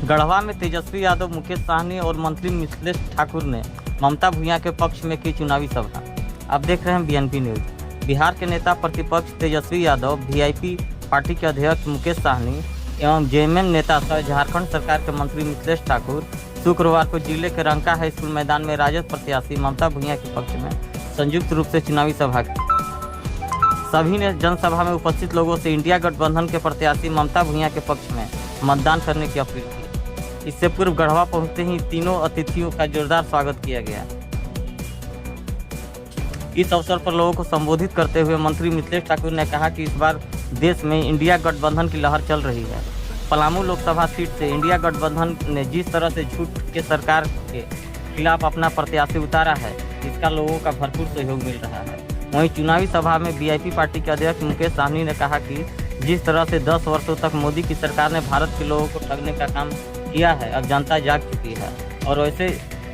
गढ़वा में तेजस्वी यादव, मुकेश साहनी और मंत्री मिथिलेश ठाकुर ने ममता भूया के पक्ष में की चुनावी सभा। आप देख रहे हैं बीएनपी न्यूज। बिहार के नेता प्रतिपक्ष तेजस्वी यादव, वीआईपी पार्टी के अध्यक्ष मुकेश साहनी एवं जेएमएम नेता सह झारखंड सरकार के मंत्री मिथिलेश ठाकुर शुक्रवार को जिले के रंका हाई स्कूल मैदान में राजद प्रत्याशी ममता भूया के पक्ष में संयुक्त रूप से चुनावी सभा की। सभी ने जनसभा में उपस्थित लोगों से इंडिया गठबंधन के प्रत्याशी ममता भूया के पक्ष में मतदान करने की अपील की। इससे पूर्व गढ़वा पहुंचते ही तीनों अतिथियों का जोरदार स्वागत किया गया। इस अवसर पर लोगों को संबोधित करते हुए मंत्री मिथिलेश ठाकुर ने कहा कि इस बार देश में इंडिया गठबंधन की लहर चल रही है। पलामू लोकसभा सीट से इंडिया गठबंधन ने जिस तरह से झूठ के सरकार के खिलाफ अपना प्रत्याशी उतारा है, इसका लोगों का भरपूर सहयोग मिल रहा है। वहीं चुनावी सभा में वीआईपी पार्टी के अध्यक्ष मुकेश साहनी ने कहा कि जिस तरह से 10 वर्षों तक मोदी की सरकार ने भारत के लोगों को ठगने का काम किया है, अब जनता जाग चुकी है और वैसे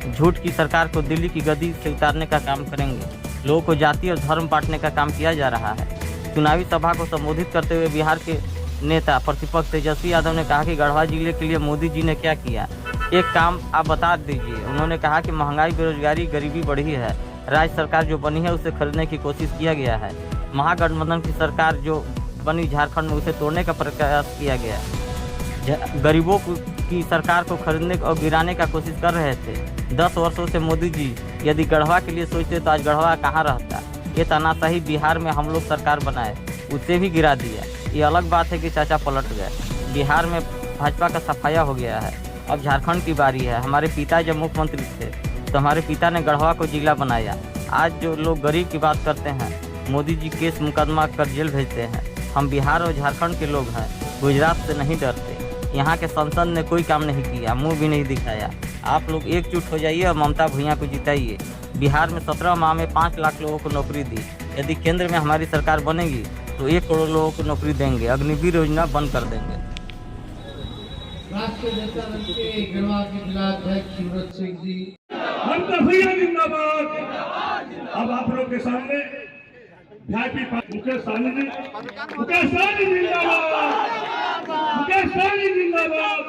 झूठ की सरकार को दिल्ली की गद्दी से उतारने का काम करेंगे। लोगों को जाति और धर्म बांटने का काम किया जा रहा है। चुनावी सभा को संबोधित करते हुए बिहार के नेता प्रतिपक्ष तेजस्वी यादव ने कहा कि गढ़वा जिले के लिए मोदी जी ने क्या किया, एक काम आप बता दीजिए। उन्होंने कहा कि महंगाई, बेरोजगारी, गरीबी बढ़ी है। राज्य सरकार जो बनी है उसे खरीदने की कोशिश किया गया है। महागठबंधन की सरकार जो बनी झारखंड में, उसे तोड़ने का प्रयास किया गया। गरीबों की सरकार को खरीदने और गिराने का कोशिश कर रहे थे। 10 वर्षों से मोदी जी यदि गढ़वा के लिए सोचते तो आज गढ़वा कहाँ रहता। ये तानाशाही बिहार में हम लोग सरकार बनाए, उसे भी गिरा दिया। ये अलग बात है कि चाचा पलट गए। बिहार में भाजपा का सफाया हो गया है। अब झारखंड की बारी है। हमारे पिता जब मुख्यमंत्री थे तो हमारे पिता ने गढ़वा को जिला बनाया। आज जो लोग गरीब की बात करते हैं, मोदी जी केस मुकदमा कर जेल भेजते हैं। हम बिहार और झारखंड के लोग हैं, गुजरात से नहीं डरते। यहाँ के संसद ने कोई काम नहीं किया, मुंह भी नहीं दिखाया। आप लोग एकजुट हो जाइए और ममता भूया को जिताइए। बिहार में 17 माह में 5 लाख लोगों को नौकरी दी। यदि केंद्र में हमारी सरकार बनेगी तो 1 करोड़ लोगों को नौकरी देंगे। अग्निवीर योजना बंद कर देंगे। राष्ट्रीय नेता दल के गढ़वा के जिलाध्यक्ष सूरज सिंह जी, ममता भूया जिंदाबाद। अब आप लोग के सामने मुकेश साहनी जी, मुकेश साहनी जिंदाबाद, मुकेश साहनी जिंदाबाद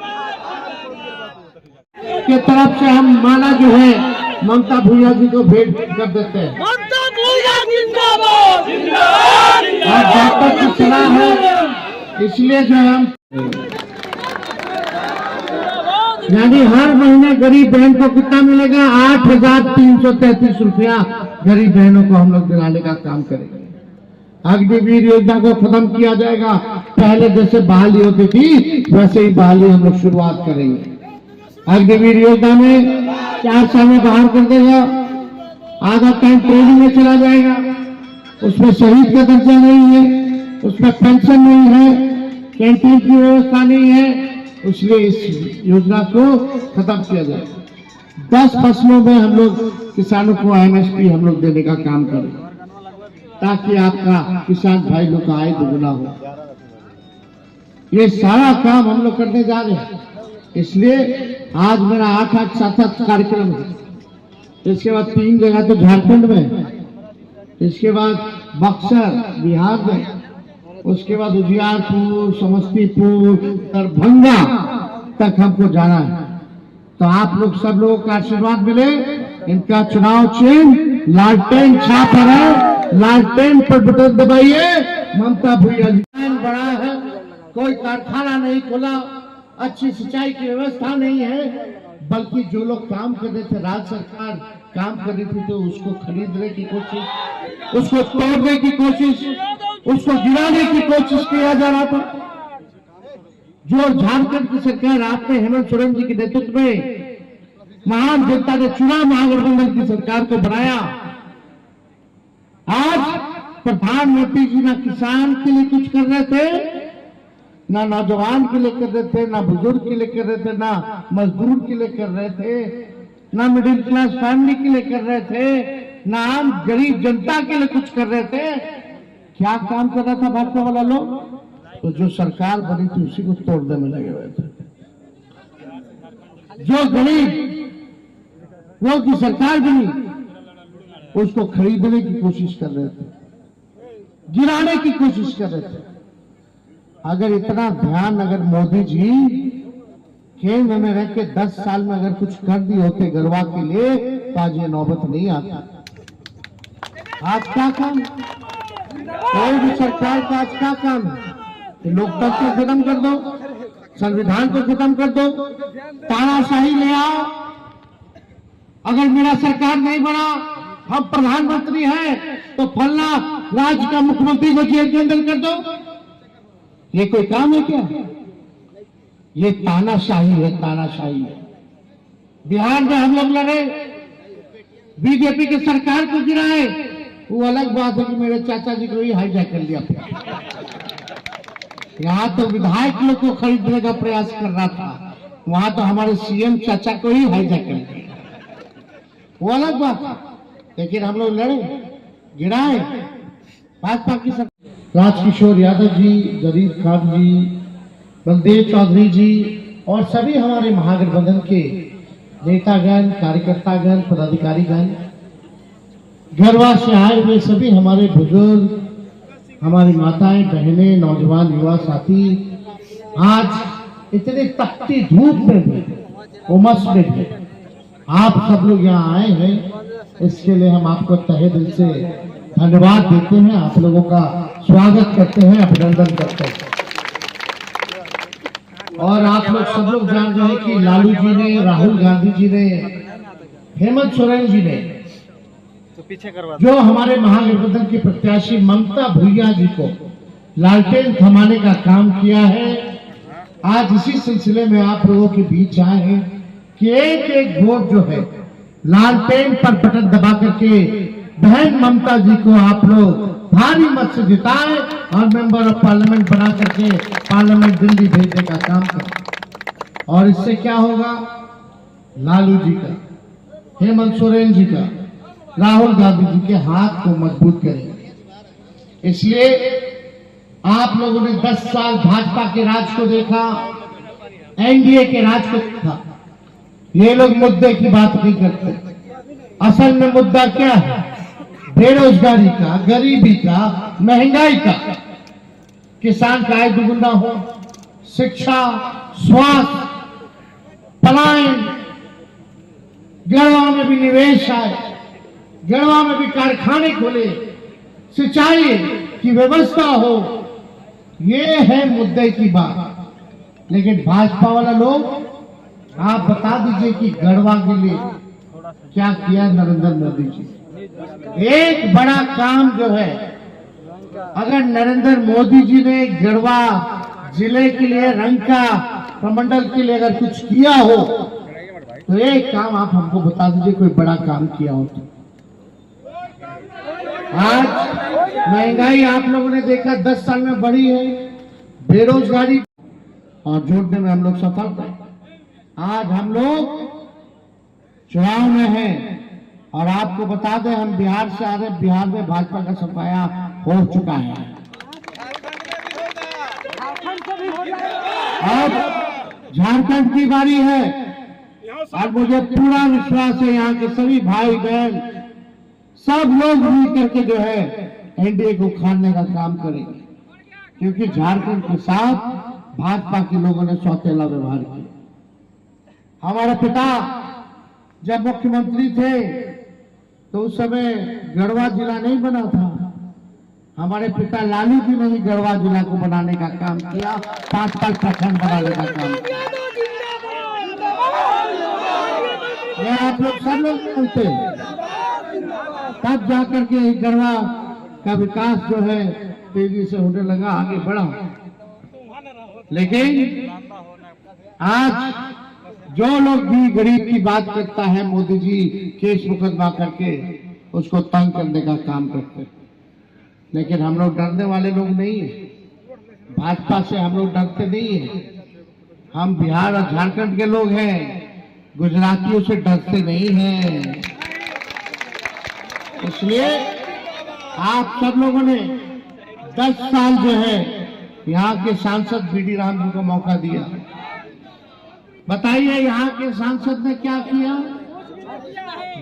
के तरफ से हम माला जो है ममता भूया जी को भेंट कर देते हैं। ममता भूया जिंदाबाद, और डॉक्टर की सलाह है, इसलिए जो हम यानी हर महीने गरीब बहन को कितना मिलेगा? 8,333 रुपया गरीब बहनों को हम लोग दिलाने का काम करेंगे। अग्निवीर योजना को खत्म किया जाएगा। पहले जैसे बहाली होती थी वैसे ही बहाली हम लोग शुरुआत करेंगे। अग्निवीर योजना में 4 साल में बाहर कर देगा। आधा टाइम ट्रेनिंग में चला जाएगा। उसमें शहीद का दर्जा नहीं है, उसमें पेंशन नहीं है, कैंटीन की व्यवस्था नहीं है। इसलिए इस योजना को खत्म किया जाए। 10 फसलों में हम लोग किसानों को एमएसपी हम लोग देने का काम करें, ताकि आपका किसान भाई लोग का आय दुगुना हो। ये सारा काम हम लोग करने जा रहे हैं। इसलिए आज मेरा 8 7 कार्यक्रम है। इसके बाद 3 जगह तो झारखंड में, इसके बाद बक्सर बिहार में, उसके बाद उजियारपुर, समस्तीपुर, दरभंगा तक हमको जाना है। तो आप लोग सब लोगों का आशीर्वाद मिले। इनका चुनाव चिन्ह लालटेन छाप है, लालटेन पर बटन दबाइए। ममता भूया जी बड़ा है, कोई कारखाना नहीं खुला, अच्छी सिंचाई की व्यवस्था नहीं है, बल्कि जो लोग काम कर रहे थे, राज्य सरकार काम कर रही थी, तो उसको खरीदने की कोशिश, उसको तोड़ने की कोशिश, उसको गिराने की कोशिश किया जा रहा था। जो झारखंड की सरकार आपने हेमंत सोरेन जी के नेतृत्व में महान जनता ने चुना, महागठबंधन की सरकार को बनाया। आज प्रधानमंत्री जी ना किसान के लिए कुछ कर रहे थे, ना नौजवान के लिए कर रहे थे, ना बुजुर्ग के लिए कर रहे थे, ना मजदूर के लिए कर रहे थे, ना मिडिल क्लास फैमिली के लिए कर रहे थे, ना आम गरीब जनता के लिए कुछ कर रहे थे। क्या काम कर रहा था भाजपा वाला लोग? तो जो सरकार बनी थी उसी को तोड़ने में लगे हुए थे। जो गरीब लोग की सरकार बनी उसको खरीदने की कोशिश कर रहे थे, गिराने की कोशिश कर रहे थे। अगर इतना ध्यान अगर मोदी जी केंद्र में रह के 10 साल में अगर कुछ कर दिए होते गढ़वा के लिए तो आज ये नौबत नहीं आता। आज क्या काम, कोई भी सरकार का आज क्या काम है? लोकतंत्र को खत्म कर दो, संविधान को खत्म कर दो, तानाशाही ले आओ। अगर मेरा सरकार नहीं बना, हम प्रधानमंत्री हैं तो फलना राज्य का मुख्यमंत्री को जेल के अंदर कर दो। ये कोई काम है क्या? ये तानाशाही है, तानाशाही है। बिहार में हम लोग लड़े, बीजेपी की सरकार को गिराए, वो अलग बात है कि मेरे चाचा जी को ही हाईजैक कर लिया। यहाँ तो विधायक लोग को खरीदने का प्रयास कर रहा था, वहां तो हमारे सीएम चाचा को ही हाईजैक कर लिया, वो अलग बात है। लेकिन हम लोग लड़े, गिराए भाजपा की सरकार। राजकिशोर यादव जी, जरीफ खान जी, बलदेव चौधरी जी और सभी हमारे महागठबंधन के नेतागण, कार्यकर्तागण, पदाधिकारीगण, गढ़वा से आए हुए सभी हमारे बुजुर्ग, हमारी माताएं, बहनें, नौजवान, युवा साथी, आज इतने तपती धूप में भी, उमस में भी आप सब लोग यहाँ आए हैं, इसके लिए हम आपको तहे दिल से धन्यवाद देते हैं। आप लोगों का स्वागत करते हैं, अभिनंदन करते हैं। और आप लोग सब लोग जान रहे हैं कि लालू जी ने, राहुल गांधी जी ने, हेमंत सोरेन जी ने जो हमारे महागठबंधन की प्रत्याशी ममता भूया जी को लालटेन थमाने का काम किया है। आज इसी सिलसिले में आप लोगों के बीच आए हैं कि एक एक वोट जो है लालटेन पर बटन दबा करके बहन ममता जी को आप लोग भारी मत से जिताए और मेंबर ऑफ पार्लियामेंट बना करके पार्लियामेंट दिल्ली भेजने का काम करें। और इससे क्या होगा? लालू जी का, हेमंत सोरेन जी का, राहुल गांधी जी के हाथ को मजबूत करेंगे। इसलिए आप लोगों ने 10 साल भाजपा के राज को देखा, एनडीए के राज को देखा। ये लोग मुद्दे की बात नहीं करते। असल में मुद्दा क्या है? बेरोजगारी का, गरीबी का, महंगाई का, किसान का आय दुगुना हो, शिक्षा, स्वास्थ्य, पलायन, गढ़वा में भी निवेश आए, गढ़वा में भी कारखाने खोले, सिंचाई की व्यवस्था हो, ये है मुद्दे की बात। लेकिन भाजपा वाला लोग, आप बता दीजिए कि गढ़वा के लिए क्या किया नरेंद्र मोदी जी? एक बड़ा काम जो है, अगर नरेंद्र मोदी जी ने गढ़वा जिले के लिए, रंका प्रमंडल के लिए अगर कुछ किया हो तो एक काम आप हमको बता दीजिए, कोई बड़ा काम किया हो तो। आज महंगाई आप लोगों ने देखा 10 साल में बढ़ी है, बेरोजगारी और जोड़ने में हम लोग सफल रहे। आज हम लोग चुनाव में हैं और आपको बता दें, हम बिहार से आ रहे, बिहार में भाजपा का सफाया हो चुका है। अब झारखंड की बारी है और मुझे पूरा विश्वास है यहाँ के सभी भाई बहन सब लोग मिल करके जो है एनडीए को उखाड़ने का काम करेंगे, क्योंकि झारखंड के साथ भाजपा के लोगों ने सौतेला व्यवहार किया। हमारे पिता जब मुख्यमंत्री थे तो उस समय गढ़वा जिला नहीं बना था। हमारे पिता लालू जी ने ही गढ़वा जिला को बनाने का काम किया, 5 प्रखंड बनाने का काम किया। आप लोग सब लोग जानते हैं, तब जाकर के गढ़वा का विकास जो है तेजी से होने लगा, आगे बढ़ा। लेकिन आज जो लोग भी गरीब की बात करता है, मोदी जी केस मुकदमा करके उसको तंग करने का काम करते हैं। लेकिन हम लोग डरने वाले लोग नहीं है, भाजपा से हम लोग डरते नहीं है। हम बिहार और झारखंड के लोग हैं, गुजरातियों से डरते नहीं हैं। इसलिए आप सब लोगों ने 10 साल जो है यहाँ के सांसद बीडी राम जी को मौका दिया। बताइए यहाँ के सांसद ने क्या किया?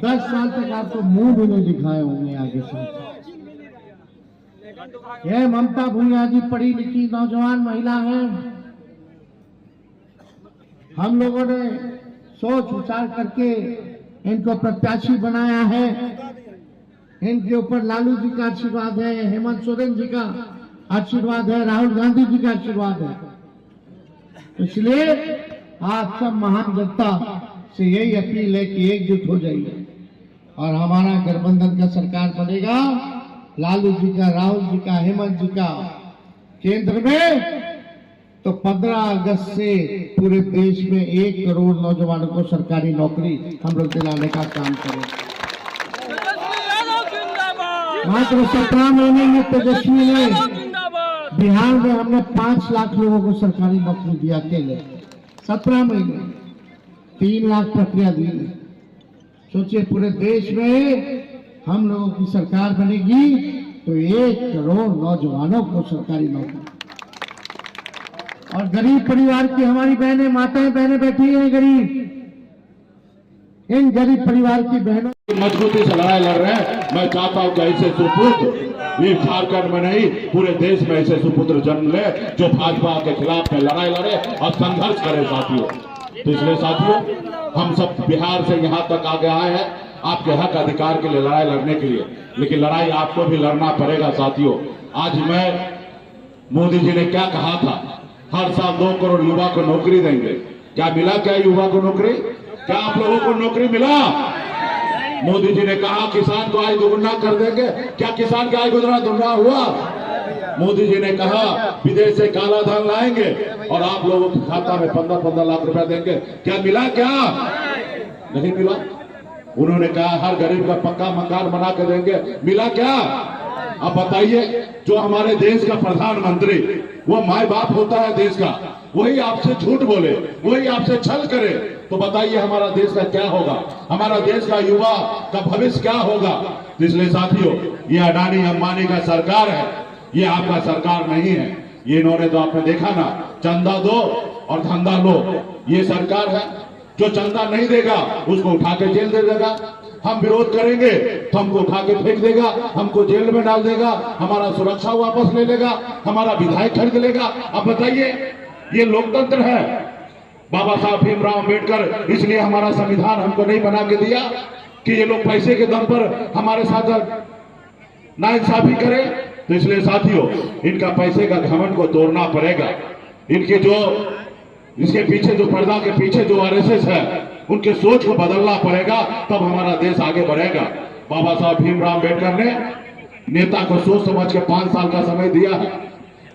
10 साल तक आपको मुंह भी नहीं दिखाए होंगे आगे सांसद। ये ममता भूया जी पढ़ी लिखी नौजवान महिला हैं। हम लोगों ने सोच विचार करके इनको प्रत्याशी बनाया है। इनके ऊपर लालू जी का आशीर्वाद है, हेमंत सोरेन जी का आशीर्वाद है, राहुल गांधी जी का आशीर्वाद है। इसलिए आप सब महान जनता से यही अपील है कि एकजुट हो जाइए और हमारा गठबंधन का सरकार बनेगा। लालू जी का, राहुल जी का, हेमंत जी का केंद्र में, तो 15 अगस्त से पूरे देश में 1 करोड़ नौजवानों को सरकारी नौकरी हम लोग दिलाने का काम करेंगे। मात्र 17 महीने में तेजस्वी ने बिहार में हमने 5 लाख लोगों को सरकारी नौकरी दिया अकेले 17 महीने, 3 लाख प्रक्रिया दी। सोचिए पूरे देश में हम लोगों की सरकार बनेगी तो 1 करोड़ नौजवानों को सरकारी नौकरी। और गरीब परिवार की हमारी बहनें, माताएं बहनें बैठी हैं गरीब, इन गरीब परिवार की बहनों मजबूती से लड़ाई लड़ रहे हैं। मैं चाहता हूं कि ऐसे सुपुत्र ये झारखंड में नहीं पूरे देश में ऐसे सुपुत्र जन्म ले जो भाजपा के खिलाफ में लड़ाई लड़े और संघर्ष करे साथियों। तो इसलिए साथियों हम सब बिहार से यहाँ तक आगे आए हैं आपके हक अधिकार के लिए लड़ाई लड़ने के लिए, लेकिन लड़ाई आपको भी लड़ना पड़ेगा साथियों। आज मैं मोदी जी ने क्या कहा था, हर साल 2 करोड़ युवा को नौकरी देंगे। क्या मिला? क्या युवा को नौकरी? क्या आप लोगों को नौकरी मिला? मोदी जी ने कहा किसान को आय दोगुना कर देंगे। क्या किसान का आय दोगुना हुआ? मोदी जी ने कहा विदेश से काला धन लाएंगे और आप लोगों के खाता में 15-15 लाख रुपए देंगे। क्या मिला? क्या नहीं मिला? उन्होंने कहा हर गरीब का पक्का मकान बना के देंगे। मिला क्या? अब बताइए, जो हमारे देश का प्रधानमंत्री वो माय बाप होता है देश का, वही आपसे झूठ बोले, वही आपसे छल करे, तो बताइए हमारा देश का क्या होगा? हमारा देश का युवा का भविष्य क्या होगा? इसलिए साथियों ये अडानी अंबानी का सरकार है, ये आपका सरकार नहीं है। ये इन्होंने तो आपने देखा ना, चंदा दो और धंधा लो, ये सरकार है। जो चंदा नहीं देगा उसको उठा के जेल दे देगा। हम विरोध करेंगे तो हमको उठा के फेंक देगा, हमको जेल में डाल देगा, हमारा सुरक्षा वापस ले लेगा, हमारा विधायक खरीद लेगा। अब बताइए ये लोकतंत्र है? बाबा साहब भीमराव अम्बेडकर इसलिए हमारा संविधान हमको नहीं बना के दिया कि ये लोग पैसे के दम पर हमारे साथ नाइंसाफी करें। तो इसलिए साथियों इनका पैसे का घमंड को तोड़ना पड़ेगा। इनके जो इसके पीछे जो पर्दा के पीछे जो आरएसएस है उनके सोच को बदलना पड़ेगा, तब हमारा देश आगे बढ़ेगा। बाबा साहब भीमराव अम्बेडकर ने नेता को सोच समझ के 5 साल का समय दिया है।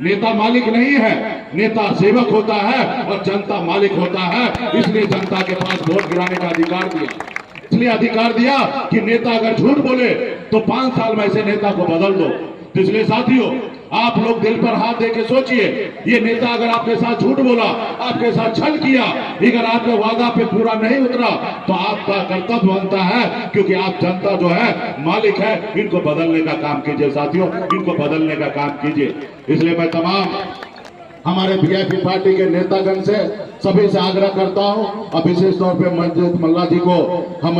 नेता मालिक नहीं है, नेता सेवक होता है और जनता मालिक होता है। इसलिए जनता के पास वोट गिराने का अधिकार दिया, इसलिए अधिकार दिया कि नेता अगर झूठ बोले तो 5 साल में ऐसे नेता को बदल दो। तो इसलिए साथियों आप लोग दिल पर हाथ दे के सोचिए, ये नेता अगर आपके साथ झूठ बोला, आपके साथ छल किया, अगर आपके वादा पे पूरा नहीं उतरा, तो आपका कर्तव्य बनता है, क्योंकि आप जनता जो है मालिक है, इनको बदलने का काम कीजिए साथियों, इनको बदलने का काम कीजिए। इसलिए मैं तमाम हमारे वीआईपी पार्टी के नेतागण से सभी से आग्रह करता हूं, और विशेष तौर पे मंजीत मल्ला जी को हम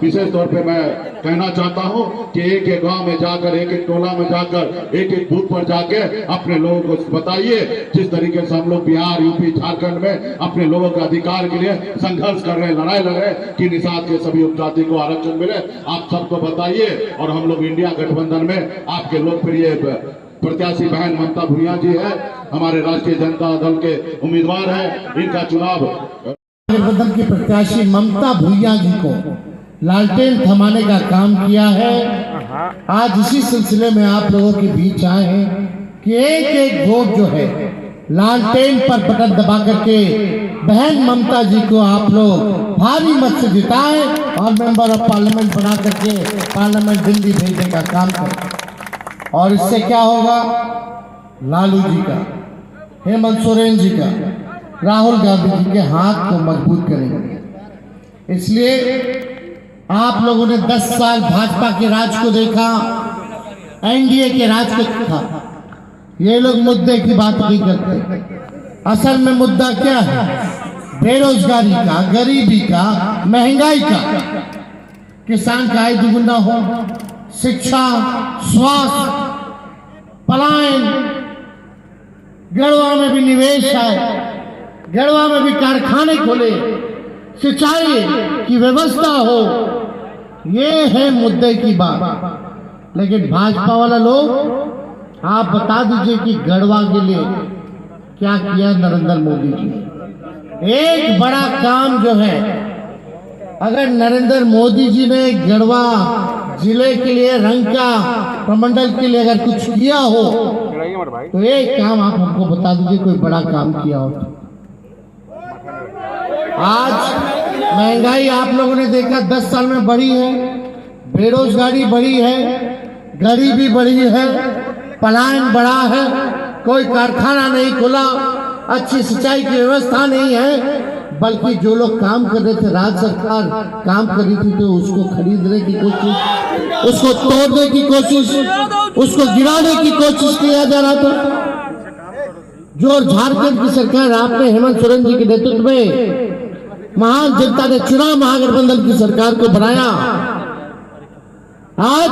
विशेष तौर पे मैं कहना चाहता हूं कि एक एक गांव में जाकर, एक एक टोला में जाकर, एक एक बूथ पर जाके अपने लोगों को बताइए जिस तरीके से हम लोग बिहार, यूपी, झारखंड में अपने लोगों के अधिकार के लिए संघर्ष कर रहे हैं, लड़ाई लड़ रहे हैं कि निषाद के सभी उपजाति को आरक्षण मिले। आप सबको बताइए, और हम लोग इंडिया गठबंधन में आपके लोकप्रिय प्रत्याशी बहन ममता भूया जी है, हमारे राष्ट्रीय जनता दल के उम्मीदवार है, इनका चुनाव गठबंधन की प्रत्याशी ममता भूया जी को लालटेन थमाने का काम किया है। आज इसी सिलसिले में आप लोगों के बीच आए हैं कि एक एक वोट जो है लालटेन पर बटन दबा करके बहन ममता जी को आप लोग भारी मत से जिताएं और मेंबर ऑफ पार्लियामेंट बना करके पार्लियामेंट दिल्ली भेजने का काम करें। और इससे क्या होगा? लालू जी का, हेमंत सोरेन जी का, राहुल गांधी जी के हाथ को मजबूत करेंगे। इसलिए आप लोगों ने 10 साल भाजपा के राज को देखा, एनडीए के राज को देखा। ये लोग मुद्दे की बात नहीं करते। असल में मुद्दा क्या है? बेरोजगारी का, गरीबी का, महंगाई का। किसान का आय दुगुना हो, शिक्षा, स्वास्थ्य, पलायन, गढ़वा में भी निवेश है, गढ़वा में भी कारखाने खोले, सिंचाई की व्यवस्था हो, ये है मुद्दे की बात। लेकिन भाजपा वाला लोग आप बता दीजिए कि गढ़वा के लिए क्या किया नरेंद्र मोदी जी ने। एक बड़ा काम जो है, अगर नरेंद्र मोदी जी ने गढ़वा जिले के लिए, रंका प्रमंडल के लिए अगर कुछ किया हो तो एक काम आप हमको बता दीजिए, कोई बड़ा काम किया हो। आज महंगाई आप लोगों ने देखा 10 साल में बढ़ी है, बेरोजगारी बढ़ी है, गरीबी बढ़ी है, पलायन बढ़ा है, कोई कारखाना नहीं खुला, अच्छी सिंचाई की व्यवस्था नहीं है, बल्कि जो लोग काम कर रहे थे, राज्य सरकार काम कर रही थी, तो उसको खरीदने की कोशिश, उसको तोड़ने की कोशिश, उसको गिराने की कोशिश किया जा रहा था। जो झारखंड की सरकार आपने हेमंत सोरेन जी के नेतृत्व में महान जनता ने चुनाव महागठबंधन की सरकार को बनाया। आज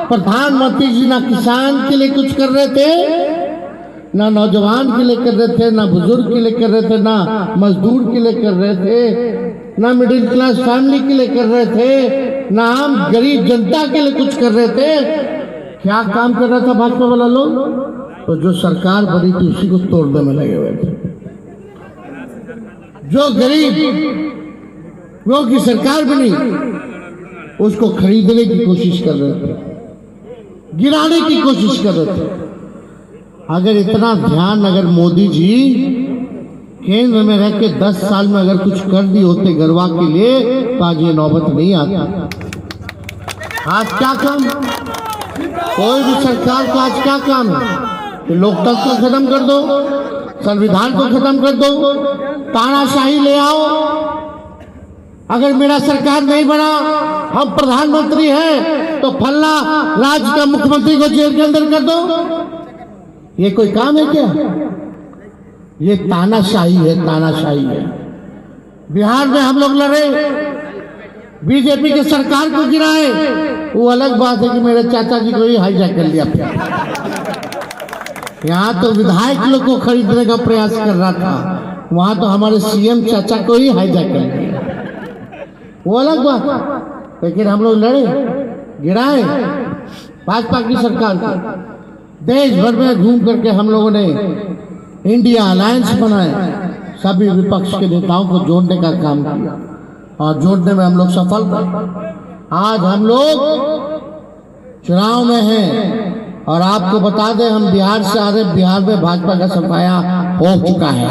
प्रधानमंत्री जी ना किसान के लिए कुछ कर रहे थे, ना नौजवान के लिए कर रहे थे, ना बुजुर्ग के लिए कर रहे थे, ना मजदूर के लिए कर रहे थे, ना मिडिल क्लास फैमिली के लिए कर रहे थे, ना आम गरीब जनता के लिए कुछ कर रहे थे। क्या काम कर रहा था भाजपा वाला लोग? तो जो सरकार बनी थी उसी को तोड़ने में लगे हुए थे। जो गरीब वो की सरकार बनी उसको खरीदने की कोशिश कर रहे थे, गिराने की कोशिश कर रहे थे। अगर इतना ध्यान अगर मोदी जी केंद्र में रह के 10 साल में अगर कुछ कर दी होते गढ़वा के लिए, तो आज ये नौबत नहीं आती। आज क्या काम, कोई भी सरकार का आज क्या काम है कि लोकतंत्र को खत्म कर दो, संविधान को खत्म कर दो, तानाशाही ले आओ। अगर मेरा सरकार नहीं बना, हम प्रधानमंत्री हैं, तो फल्ला राज्य का मुख्यमंत्री को जेल के अंदर कर दो। ये कोई काम है क्या? ये तानाशाही है, तानाशाही है। बिहार में हम लोग लड़े, बीजेपी के सरकार को गिराए, वो अलग बात है कि मेरे चाचा जी को ही हाईजैक कर लिया। यहाँ तो विधायक लोग को खरीदने का प्रयास कर रहा था, वहां तो हमारे सीएम चाचा को ही हाईजैक कर लिया, वो अलग बात। लेकिन हम लोग लड़े, गिराए भाजपा की सरकार को। देश भर में घूम करके हम लोगों ने इंडिया अलायंस बनाए, सभी विपक्ष के नेताओं को जोड़ने का काम किया और जोड़ने में हम लोग सफल रहे। आज हम लोग चुनाव में हैं और आपको बता दें, हम बिहार से आ रहे, बिहार में भाजपा का सफाया हो चुका है।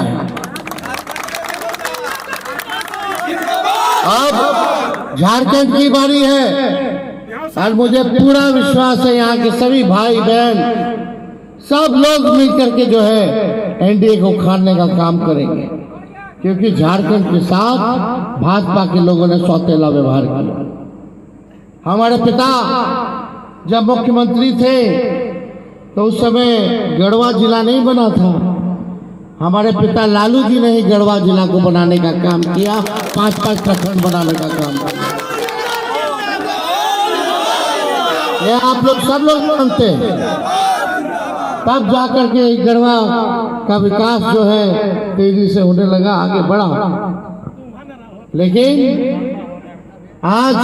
अब झारखंड की बारी है और मुझे पूरा विश्वास है यहाँ के सभी भाई बहन सब लोग मिलकर के जो है एनडीए को उखाड़ने का काम करेंगे, क्योंकि झारखंड के साथ भाजपा के लोगों ने सौतेला व्यवहार किया। हमारे पिता जब मुख्यमंत्री थे तो उस समय गढ़वा जिला नहीं बना था। हमारे पिता लालू जी ने ही गढ़वा जिला को बनाने का काम किया, 5-5 प्रखंड बनाने का काम किया। ये आप लोग सब लोग जानते हैं। तब जाकर के गढ़वा का विकास जो है तेजी से होने लगा, आगे बढ़ा। लेकिन आज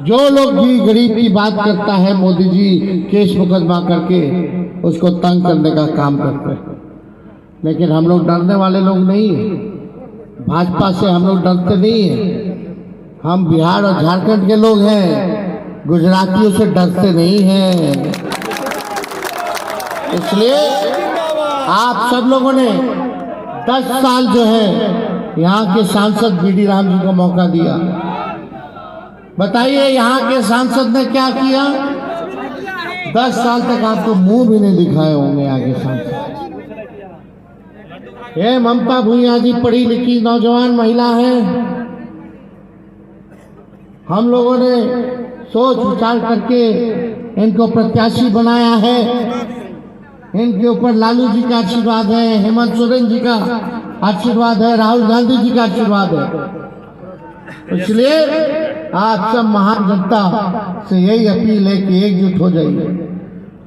जो लोग भी गरीब की बात करता है, मोदी जी केस मुकदमा करके उसको तंग करने का काम करते हैं। लेकिन हम लोग डरने वाले लोग नहीं है, भाजपा से हम लोग डरते नहीं है। हम बिहार और झारखंड के लोग हैं, गुजरातियों से डरते नहीं हैं। इसलिए आप सब लोगों ने 10 साल जो है यहाँ के सांसद बीडी राम जी को मौका दिया। बताइए यहाँ के सांसद ने क्या किया? 10 साल तक आपको मुंह भी नहीं दिखाए होंगे आगे सांसद। ये ममता भूया जी पढ़ी लिखी नौजवान महिला है। हम लोगों ने सोच विचार करके इनको प्रत्याशी बनाया है। इनके ऊपर लालू जी का आशीर्वाद है, हेमंत सोरेन जी का आशीर्वाद है, राहुल गांधी जी का आशीर्वाद है। इसलिए आप सब महान जनता से यही अपील है कि एकजुट हो जाइए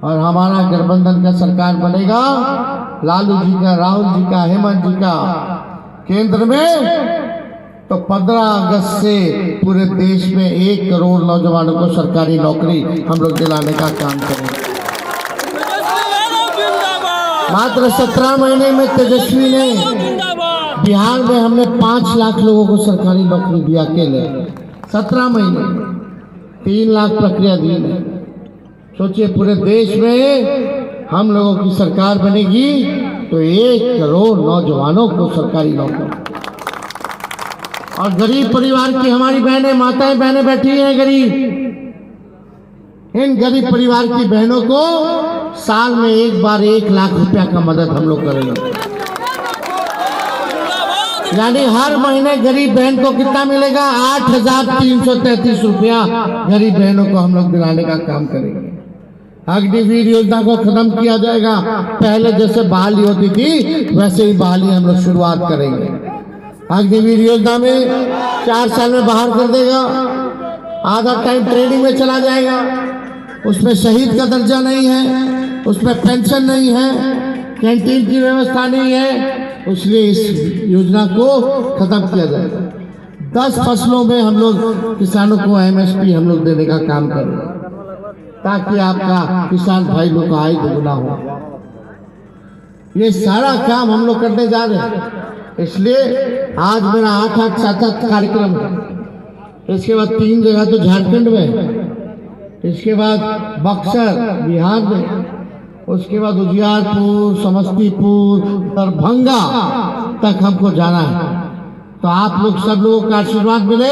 और हमारा गठबंधन का सरकार बनेगा, लालू जी का, राहुल जी का, हेमंत जी का केंद्र में, तो 15 अगस्त से पूरे देश में 1 करोड़ नौजवानों को सरकारी नौकरी हम लोग दिलाने का काम करेंगे। मात्र 17 महीने में तेजस्वी ने बिहार में हमने 5 लाख लोगों को सरकारी नौकरी दिया अकेले 17 महीने, 3 लाख प्रक्रिया दी है। सोचिए पूरे देश में हम लोगों की सरकार बनेगी तो 1 करोड़ नौजवानों को सरकारी नौकरी। और गरीब परिवार की हमारी बहनें, माताएं बहनें बैठी हैं गरीब, इन गरीब परिवार की बहनों को साल में एक बार 1 लाख रुपया का मदद हम लोग करेंगे। यानी हर महीने गरीब बहन को कितना मिलेगा? 8,333 रुपया गरीब बहनों को हम लोग दिलाने का काम करेंगे। अग्निवीर योजना को खत्म किया जाएगा, पहले जैसे बहाली होती थी वैसे ही बहाली हम लोग शुरुआत करेंगे। अग्निवीर योजना में 4 साल में बाहर कर देगा, आधा टाइम ट्रेनिंग में चला जाएगा, उसमें शहीद का दर्जा नहीं है, उसमें पेंशन नहीं है, कैंटीन की व्यवस्था नहीं है, इसलिए इस योजना को खत्म किया जाएगा। 10 फसलों में हम लोग किसानों को MSP हम लोग देने का काम करेंगे ताकि आपका किसान भाई लोग का आय दुगुना हो। ये सारा काम हम लोग करने जा रहे हैं, इसलिए आज मेरा 8 7 कार्यक्रम है। इसके बाद 3 जगह तो झारखंड में, इसके बाद बक्सर बिहार में, उसके बाद उजियारपुर, समस्तीपुर, दरभंगा तक हमको जाना है। तो आप लोग सब लोगों का आशीर्वाद मिले।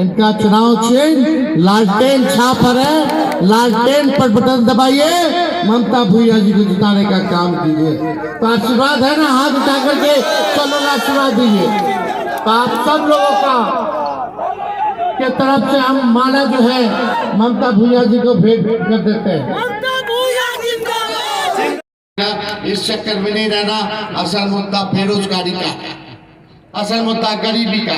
इनका चुनाव चिन्ह लालटेन छाप पर है, लालटेन पर बटन दबाइए, ममता भूया जी को जिताने का काम कीजिए। तो आशीर्वाद है ना, हाथ उठा करके चलो आशीर्वाद दीजिए। तो आप सब लोगों का के तरफ से हम माला जो है ममता भूया जी को भेंट कर देते हैं। इस चक्कर में नहीं रहना, असल मुद्दा बेरोजगारी का, असल मुद्दा गरीबी का।